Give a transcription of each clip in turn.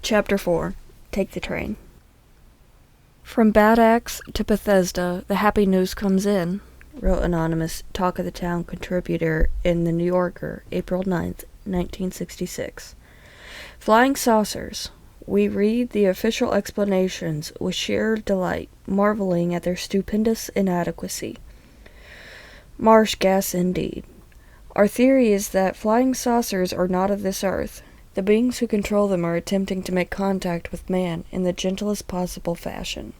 Chapter 4. Take the Train. From Bad Axe to Bethesda, the happy news comes in, wrote anonymous Talk of the Town contributor in The New Yorker, April 9th, 1966. Flying saucers. We read the official explanations with sheer delight, marveling at their stupendous inadequacy. Marsh gas indeed. Our theory is that flying saucers are not of this earth. The beings who control them are attempting to make contact with man in the gentlest possible fashion.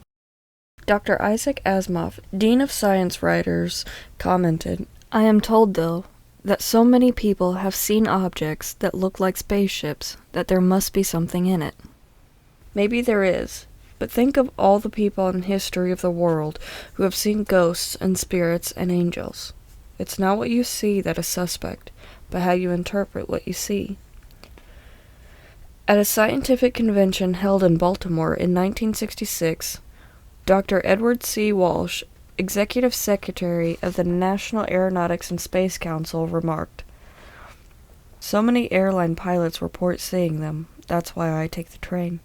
Dr. Isaac Asimov, Dean of Science Writers, commented, "I am told, though, that so many people have seen objects that look like spaceships that there must be something in it." Maybe there is, but think of all the people in the history of the world who have seen ghosts and spirits and angels. It's not what you see that is suspect, but how you interpret what you see. At a scientific convention held in Baltimore in 1966, Dr. Edward C. Walsh, Executive Secretary of the National Aeronautics and Space Council, remarked, "So many airline pilots report seeing them, that's why I take the train."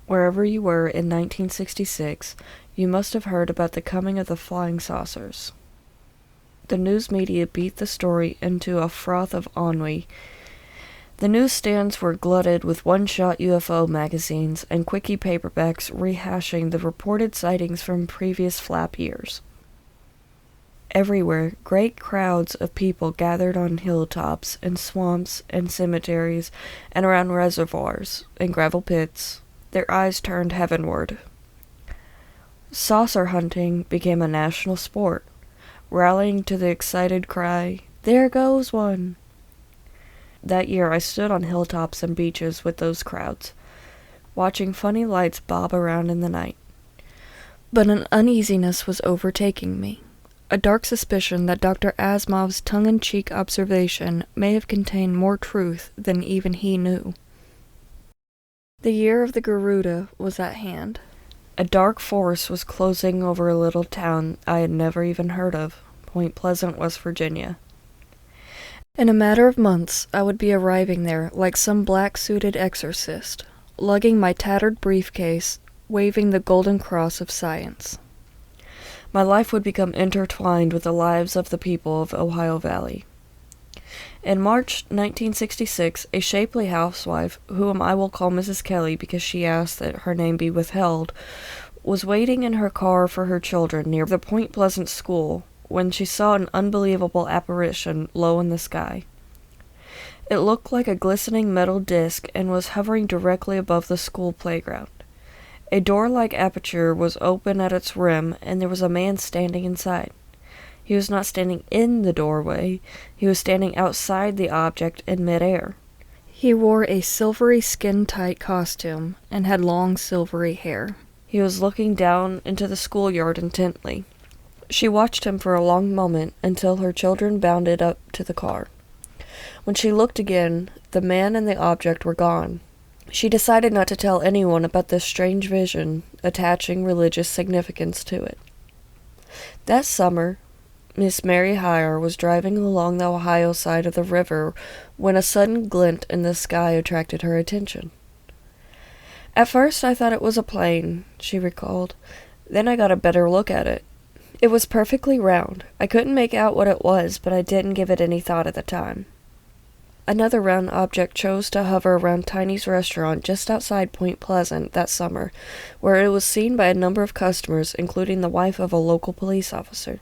Wherever you were in 1966, you must have heard about the coming of the flying saucers. The news media beat the story into a froth of ennui. The newsstands were glutted with one-shot UFO magazines and quickie paperbacks rehashing the reported sightings from previous flap years. Everywhere, great crowds of people gathered on hilltops and swamps and cemeteries and around reservoirs and gravel pits, their eyes turned heavenward. Saucer hunting became a national sport, rallying to the excited cry, "There goes one!" That year I stood on hilltops and beaches with those crowds, watching funny lights bob around in the night. But an uneasiness was overtaking me, a dark suspicion that Dr. Asimov's tongue-in-cheek observation may have contained more truth than even he knew. The year of the Garuda was at hand. A dark force was closing over a little town I had never even heard of, Point Pleasant, West Virginia. In a matter of months, I would be arriving there like some black-suited exorcist, lugging my tattered briefcase, waving the golden cross of science. My life would become intertwined with the lives of the people of Ohio Valley. In March 1966, a shapely housewife, whom I will call Mrs. Kelly because she asked that her name be withheld, was waiting in her car for her children near the Point Pleasant school when she saw an unbelievable apparition low in the sky. It looked like a glistening metal disc and was hovering directly above the school playground. A door-like aperture was open at its rim, and there was a man standing inside. He was not standing in the doorway, he was standing outside the object in midair. He wore a silvery skin-tight costume and had long silvery hair. He was looking down into the schoolyard intently. She watched him for a long moment until her children bounded up to the car. When she looked again, the man and the object were gone. She decided not to tell anyone about this strange vision, attaching religious significance to it. That summer, Miss Mary Heyer was driving along the Ohio side of the river when a sudden glint in the sky attracted her attention. "At first I thought it was a plane," she recalled. "Then I got a better look at it. It was perfectly round. I couldn't make out what it was, but I didn't give it any thought at the time." Another round object chose to hover around Tiny's restaurant just outside Point Pleasant that summer, where it was seen by a number of customers, including the wife of a local police officer.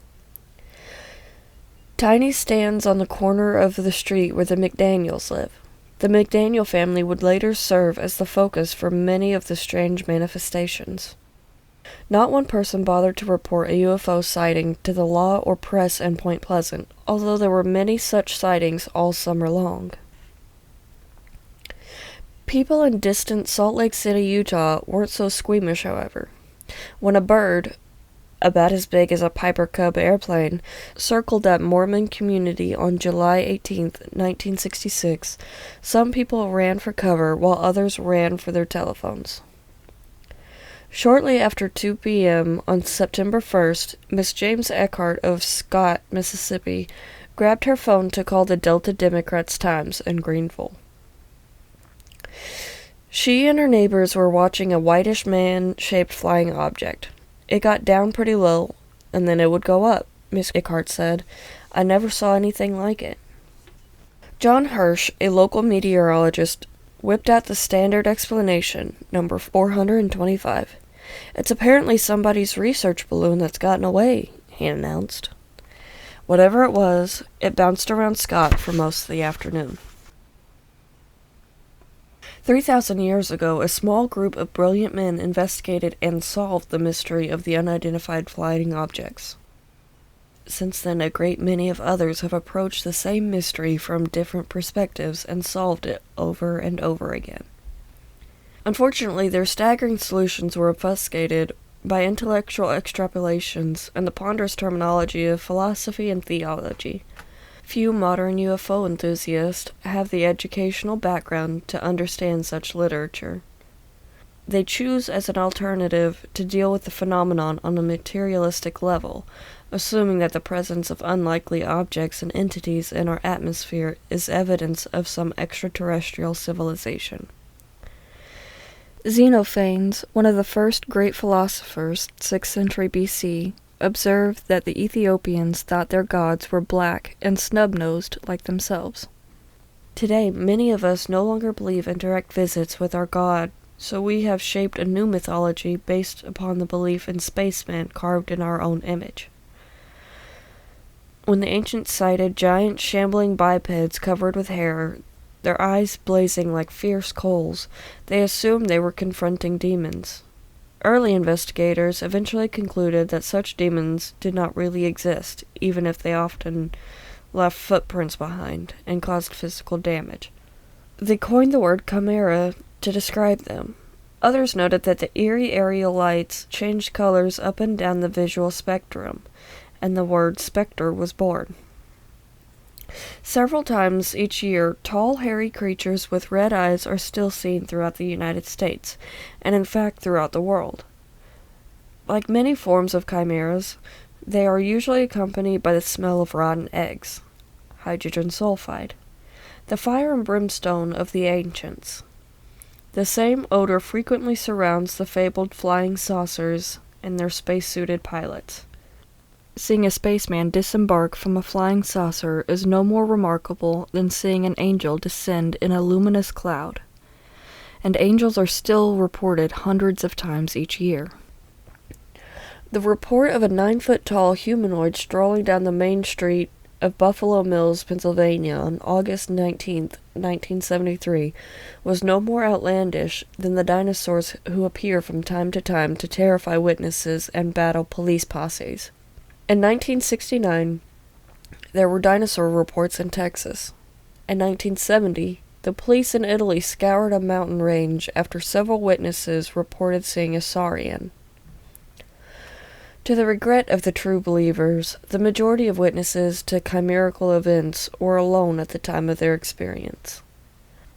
Tiny stands on the corner of the street where the McDaniels live. The McDaniel family would later serve as the focus for many of the strange manifestations. Not one person bothered to report a UFO sighting to the law or press in Point Pleasant, although there were many such sightings all summer long. People in distant Salt Lake City, Utah weren't so squeamish, however. When a bird, about as big as a Piper Cub airplane, circled that Mormon community on July 18th, 1966, some people ran for cover while others ran for their telephones. Shortly after 2 p.m. on September 1st, Miss James Eckhart of Scott, Mississippi, grabbed her phone to call the Delta Democrats Times in Greenville. She and her neighbors were watching a whitish man-shaped flying object. It got down pretty low, and then it would go up, Miss Eckhart said. I never saw anything like it. John Hirsch, a local meteorologist, whipped out the standard explanation, number 425. It's apparently somebody's research balloon that's gotten away, he announced. Whatever it was, it bounced around Scott for most of the afternoon. 3,000 years ago, a small group of brilliant men investigated and solved the mystery of the unidentified flying objects. Since then, a great many of others have approached the same mystery from different perspectives and solved it over and over again. Unfortunately, their staggering solutions were obfuscated by intellectual extrapolations and the ponderous terminology of philosophy and theology. Few modern UFO enthusiasts have the educational background to understand such literature. They choose as an alternative to deal with the phenomenon on a materialistic level, assuming that the presence of unlikely objects and entities in our atmosphere is evidence of some extraterrestrial civilization. Xenophanes, one of the first great philosophers, 6th century BC, observed that the Ethiopians thought their gods were black and snub-nosed like themselves. Today, many of us no longer believe in direct visits with our God, so we have shaped a new mythology based upon the belief in spacemen carved in our own image. When the ancients sighted giant shambling bipeds covered with hair, their eyes blazing like fierce coals, they assumed they were confronting demons. Early investigators eventually concluded that such demons did not really exist, even if they often left footprints behind and caused physical damage. They coined the word chimera to describe them. Others noted that the eerie aerial lights changed colors up and down the visual spectrum, and the word specter was born. Several times each year, tall, hairy creatures with red eyes are still seen throughout the United States, and in fact throughout the world. Like many forms of chimeras, they are usually accompanied by the smell of rotten eggs, hydrogen sulfide, the fire and brimstone of the ancients. The same odor frequently surrounds the fabled flying saucers and their spacesuited pilots. Seeing a spaceman disembark from a flying saucer is no more remarkable than seeing an angel descend in a luminous cloud. And angels are still reported hundreds of times each year. The report of a 9-foot-tall humanoid strolling down the main street of Buffalo Mills, Pennsylvania on August 19, 1973, was no more outlandish than the dinosaurs who appear from time to time to terrify witnesses and battle police posses. In 1969, there were dinosaur reports in Texas. In 1970, the police in Italy scoured a mountain range after several witnesses reported seeing a saurian. To the regret of the true believers, the majority of witnesses to chimerical events were alone at the time of their experience.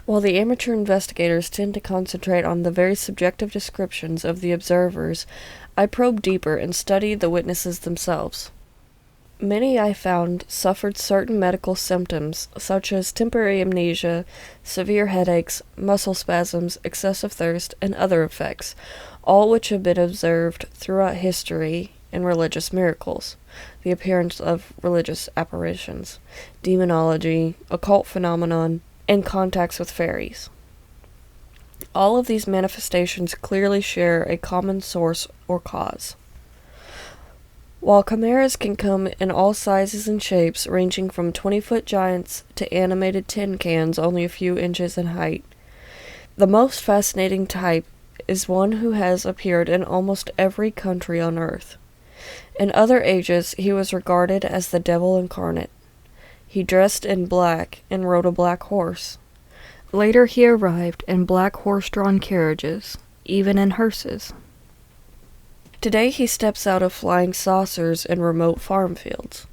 While the amateur investigators tend to concentrate on the very subjective descriptions of the observers, I probed deeper and studied the witnesses themselves. Many, I found, suffered certain medical symptoms, such as temporary amnesia, severe headaches, muscle spasms, excessive thirst, and other effects, all which have been observed throughout history in religious miracles, the appearance of religious apparitions, demonology, occult phenomenon, and contacts with fairies. All of these manifestations clearly share a common source or cause. While chimeras can come in all sizes and shapes, ranging from 20-foot giants to animated tin cans only a few inches in height, the most fascinating type is one who has appeared in almost every country on Earth. In other ages, he was regarded as the devil incarnate. He dressed in black and rode a black horse. Later he arrived in black horse-drawn carriages, even in hearses. Today he steps out of flying saucers in remote farm fields.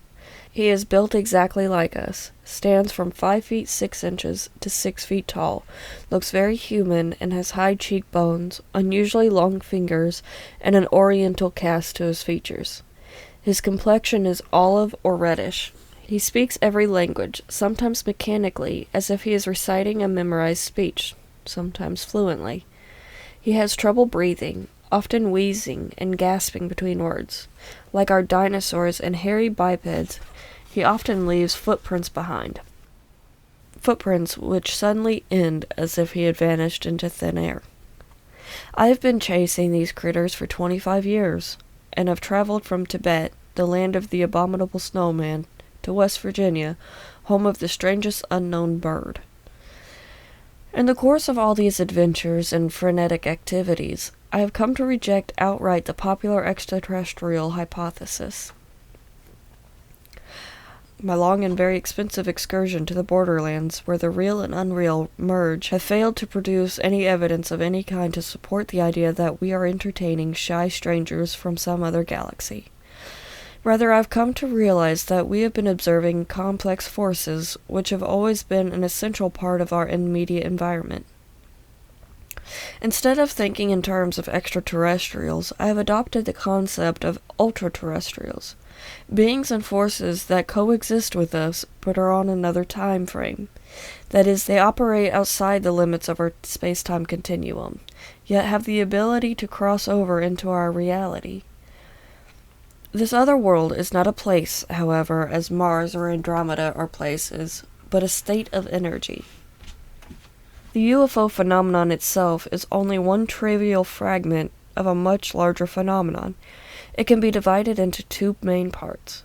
He is built exactly like us, stands from 5 feet 6 inches to 6 feet tall, looks very human, and has high cheekbones, unusually long fingers, and an oriental cast to his features. His complexion is olive or reddish. He speaks every language, sometimes mechanically, as if he is reciting a memorized speech, sometimes fluently. He has trouble breathing, often wheezing and gasping between words. Like our dinosaurs and hairy bipeds, he often leaves footprints behind. Footprints which suddenly end as if he had vanished into thin air. I have been chasing these critters for 25 years, and have traveled from Tibet, the land of the abominable snowman, to West Virginia, home of the strangest unknown bird. In the course of all these adventures and frenetic activities, I have come to reject outright the popular extraterrestrial hypothesis. My long and very expensive excursion to the borderlands, where the real and unreal merge, have failed to produce any evidence of any kind to support the idea that we are entertaining shy strangers from some other galaxy. Rather, I've come to realize that we have been observing complex forces which have always been an essential part of our immediate environment. Instead of thinking in terms of extraterrestrials, I have adopted the concept of ultraterrestrials, beings and forces that coexist with us but are on another time frame. That is, they operate outside the limits of our space-time continuum, yet have the ability to cross over into our reality. This other world is not a place, however, as Mars or Andromeda are places, but a state of energy. The UFO phenomenon itself is only one trivial fragment of a much larger phenomenon. It can be divided into two main parts.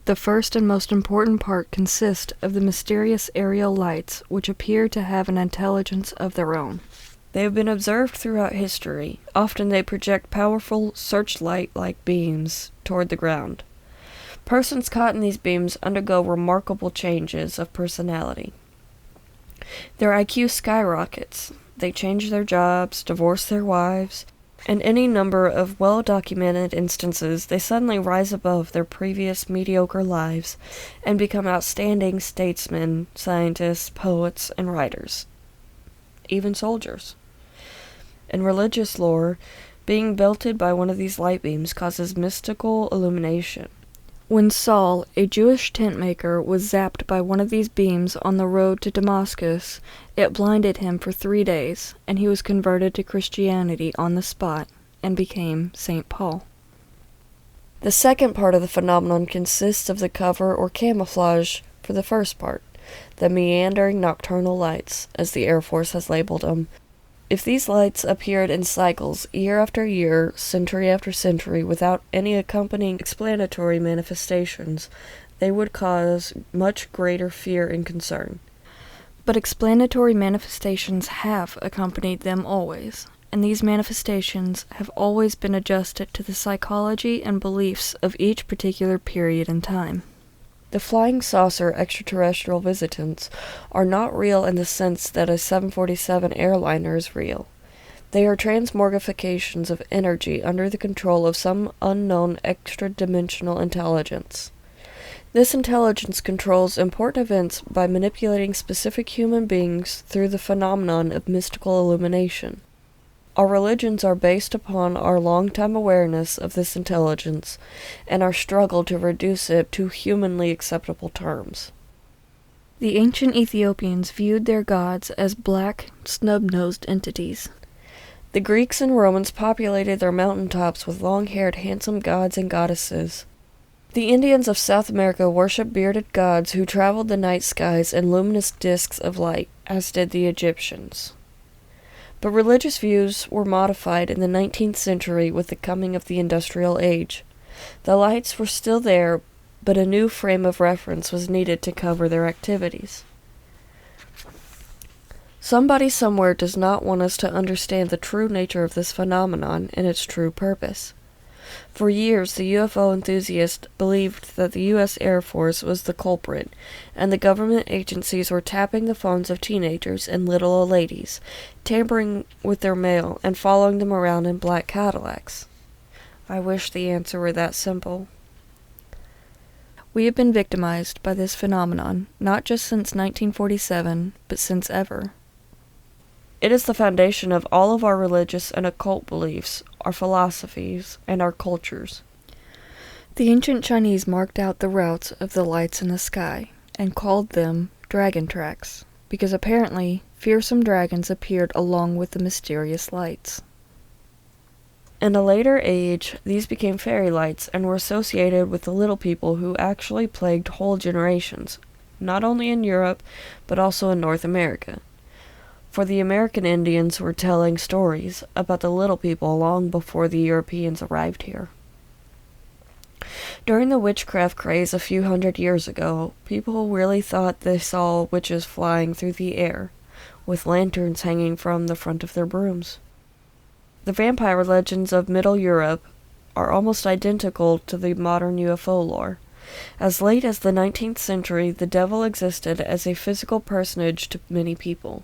The first and most important part consists of the mysterious aerial lights, which appear to have an intelligence of their own. They have been observed throughout history. Often they project powerful searchlight-like beams toward the ground. Persons caught in these beams undergo remarkable changes of personality. Their IQ skyrockets. They change their jobs, divorce their wives, and any number of well-documented instances they suddenly rise above their previous mediocre lives and become outstanding statesmen, scientists, poets, and writers. Even soldiers. In religious lore, being belted by one of these light beams causes mystical illumination. When Saul, a Jewish tent maker, was zapped by one of these beams on the road to Damascus, it blinded him for 3 days, and he was converted to Christianity on the spot, and became St. Paul. The second part of the phenomenon consists of the cover or camouflage for the first part, the meandering nocturnal lights, as the Air Force has labeled them. If these lights appeared in cycles, year after year, century after century, without any accompanying explanatory manifestations, they would cause much greater fear and concern. But explanatory manifestations have accompanied them always, and these manifestations have always been adjusted to the psychology and beliefs of each particular period in time. The flying saucer extraterrestrial visitants are not real in the sense that a 747 airliner is real. They are transmogrifications of energy under the control of some unknown extra-dimensional intelligence. This intelligence controls important events by manipulating specific human beings through the phenomenon of mystical illumination. Our religions are based upon our long-time awareness of this intelligence and our struggle to reduce it to humanly acceptable terms. The ancient Ethiopians viewed their gods as black, snub-nosed entities. The Greeks and Romans populated their mountaintops with long-haired, handsome gods and goddesses. The Indians of South America worshipped bearded gods who traveled the night skies in luminous discs of light, as did the Egyptians. But religious views were modified in the 19th century with the coming of the Industrial Age. The lights were still there, but a new frame of reference was needed to cover their activities. Somebody somewhere does not want us to understand the true nature of this phenomenon and its true purpose. For years, the UFO enthusiasts believed that the U.S. Air Force was the culprit, and the government agencies were tapping the phones of teenagers and little old ladies, tampering with their mail, and following them around in black Cadillacs. I wish the answer were that simple. We have been victimized by this phenomenon, not just since 1947, but since ever. It is the foundation of all of our religious and occult beliefs, our philosophies, and our cultures. The ancient Chinese marked out the routes of the lights in the sky, and called them dragon tracks. because apparently fearsome dragons appeared along with the mysterious lights. In a later age, these became fairy lights and were associated with the little people who actually plagued whole generations, not only in Europe, but also in North America. For the American Indians were telling stories about the little people long before the Europeans arrived here. During the witchcraft craze a few hundred years ago, people really thought they saw witches flying through the air, with lanterns hanging from the front of their brooms. The vampire legends of Middle Europe are almost identical to the modern UFO lore. As late as the 19th century, the devil existed as a physical personage to many people.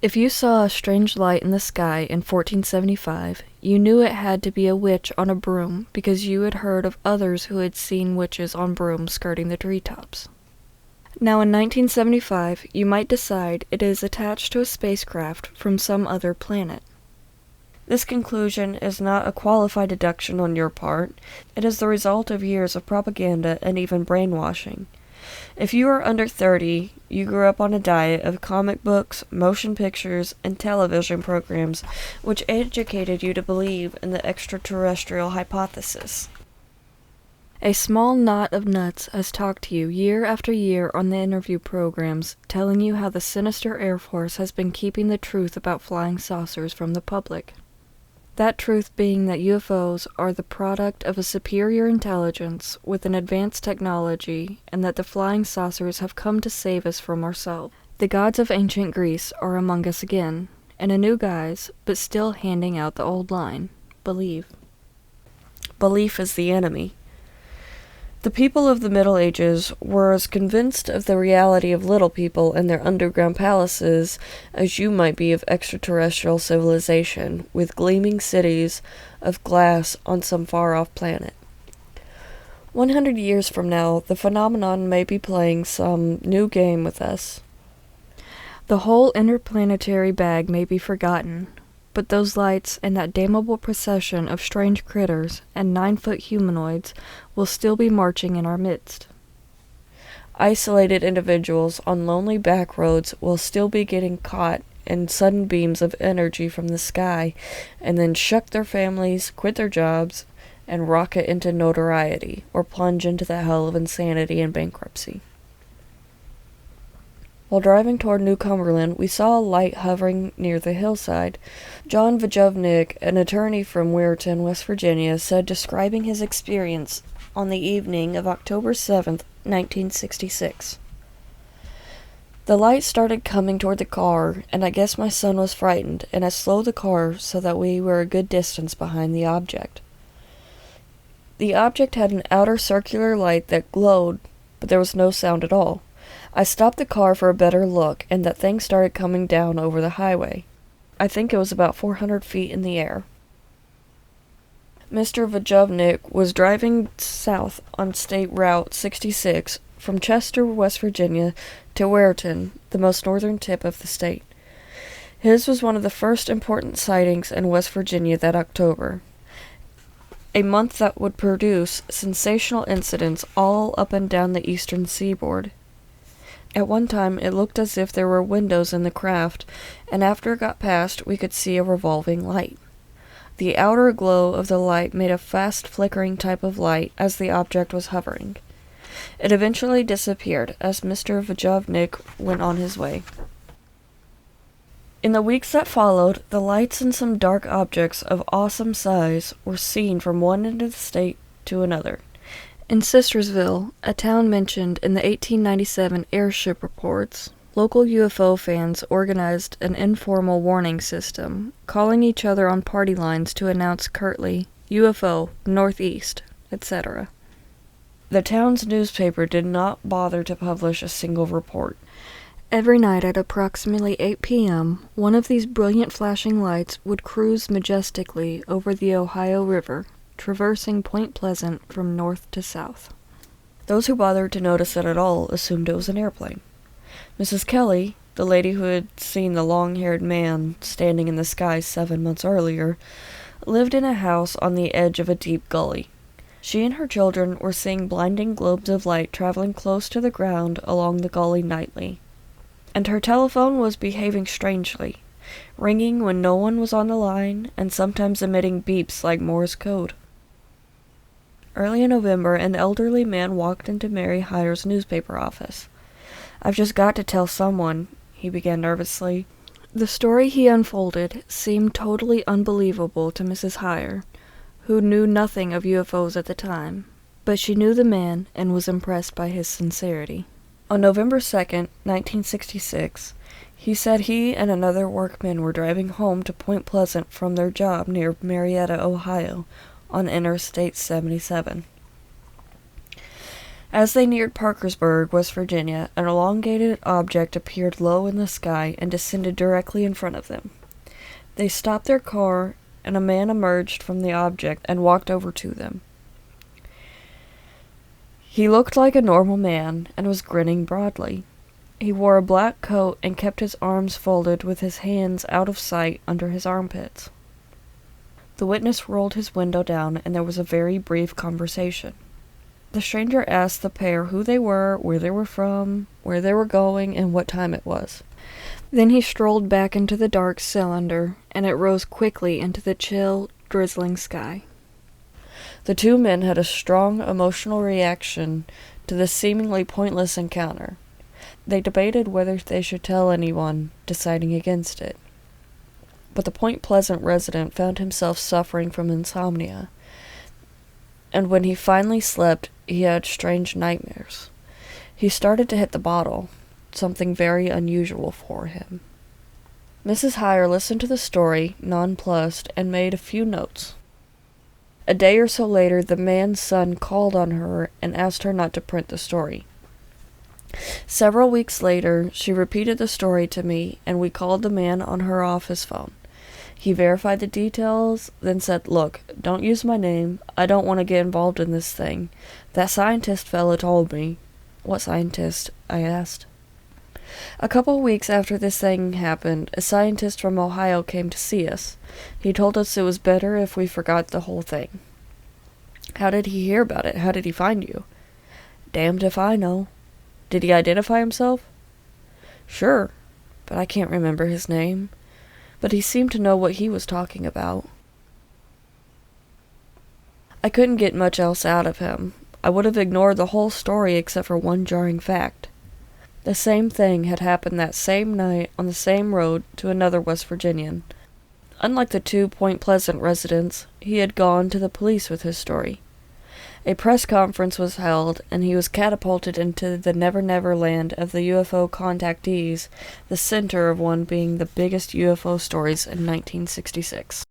If you saw a strange light in the sky in 1475, you knew it had to be a witch on a broom because you had heard of others who had seen witches on brooms skirting the treetops. Now in 1975, you might decide it is attached to a spacecraft from some other planet. This conclusion is not a qualified deduction on your part. It is the result of years of propaganda and even brainwashing. If you are under 30, you grew up on a diet of comic books, motion pictures, and television programs which educated you to believe in the extraterrestrial hypothesis. A small knot of nuts has talked to you year after year on the interview programs, telling you how the sinister Air Force has been keeping the truth about flying saucers from the public. That truth being that UFOs are the product of a superior intelligence with an advanced technology, and that the flying saucers have come to save us from ourselves. The gods of ancient Greece are among us again, in a new guise, but still handing out the old line: believe. Belief is the enemy. The people of the Middle Ages were as convinced of the reality of little people and their underground palaces as you might be of extraterrestrial civilization, with gleaming cities of glass on some far-off planet. 100 years from now, the phenomenon may be playing some new game with us. The whole interplanetary bag may be forgotten, but those lights and that damnable procession of strange critters and 9-foot humanoids will still be marching in our midst. Isolated individuals on lonely back roads will still be getting caught in sudden beams of energy from the sky, and then shuck their families, quit their jobs, and rocket into notoriety, or plunge into the hell of insanity and bankruptcy. While driving toward New Cumberland, we saw a light hovering near the hillside. John Vujovnik, an attorney from Weirton, West Virginia, said, describing his experience on the evening of October 7th, 1966. The light started coming toward the car, and I guess my son was frightened, and I slowed the car so that we were a good distance behind the object. The object had an outer circular light that glowed, but there was no sound at all. I stopped the car for a better look, and that thing started coming down over the highway. I think it was about 400 feet in the air. Mr. Vujovnik was driving south on State Route 66 from Chester, West Virginia, to Weirton, the most northern tip of the state. His was one of the first important sightings in West Virginia that October, a month that would produce sensational incidents all up and down the eastern seaboard. At one time, it looked as if there were windows in the craft, and after it got past, we could see a revolving light. The outer glow of the light made a fast flickering type of light as the object was hovering. It eventually disappeared as Mr. Vujovnik went on his way. In the weeks that followed, the lights and some dark objects of awesome size were seen from one end of the state to another. In Sistersville, a town mentioned in the 1897 airship reports, local UFO fans organized an informal warning system, calling each other on party lines to announce curtly, UFO, Northeast, etc. The town's newspaper did not bother to publish a single report. Every night at approximately 8 p.m., one of these brilliant flashing lights would cruise majestically over the Ohio River, traversing Point Pleasant from north to south. Those who bothered to notice it at all assumed it was an airplane. Mrs. Kelly, the lady who had seen the long-haired man standing in the sky 7 months earlier, lived in a house on the edge of a deep gully. She and her children were seeing blinding globes of light traveling close to the ground along the gully nightly. and her telephone was behaving strangely, ringing when no one was on the line and sometimes emitting beeps like Morse code. Early in November, an elderly man walked into Mary Hyer's newspaper office. "I've just got to tell someone," he began nervously. The story he unfolded seemed totally unbelievable to Mrs. Hyer, who knew nothing of UFOs at the time, but she knew the man and was impressed by his sincerity. On November 2nd, 1966, he said he and another workman were driving home to Point Pleasant from their job near Marietta, Ohio, on Interstate 77. As they neared Parkersburg, West Virginia, an elongated object appeared low in the sky and descended directly in front of them. They stopped their car, and a man emerged from the object and walked over to them. He looked like a normal man and was grinning broadly. He wore a black coat and kept his arms folded with his hands out of sight under his armpits. The witness rolled his window down, and there was a very brief conversation. The stranger asked the pair who they were, where they were from, where they were going, and what time it was. Then he strolled back into the dark cylinder, and it rose quickly into the chill, drizzling sky. The two men had a strong emotional reaction to this seemingly pointless encounter. They debated whether they should tell anyone, deciding against it. But the Point Pleasant resident found himself suffering from insomnia, and when he finally slept, he had strange nightmares. He started to hit the bottle, something very unusual for him. Mrs. Hyer listened to the story, nonplussed, and made a few notes. A day or so later, the man's son called on her and asked her not to print the story. Several weeks later, she repeated the story to me, and we called the man on her office phone. He verified the details, then said, "Look, don't use my name. I don't want to get involved in this thing. That scientist fella told me." "What scientist?" I asked. A couple weeks after this thing happened, a scientist from Ohio came to see us. He told us it was better if we forgot the whole thing. "How did he hear about it? How did he find you?" "Damned if I know." "Did he identify himself?" "Sure, but I can't remember his name. But he seemed to know what he was talking about." I couldn't get much else out of him. I would have ignored the whole story except for one jarring fact. The same thing had happened that same night on the same road to another West Virginian. Unlike the two Point Pleasant residents, he had gone to the police with his story. A press conference was held, and he was catapulted into the never-never land of the UFO contactees, the center of one being the biggest UFO stories in 1966.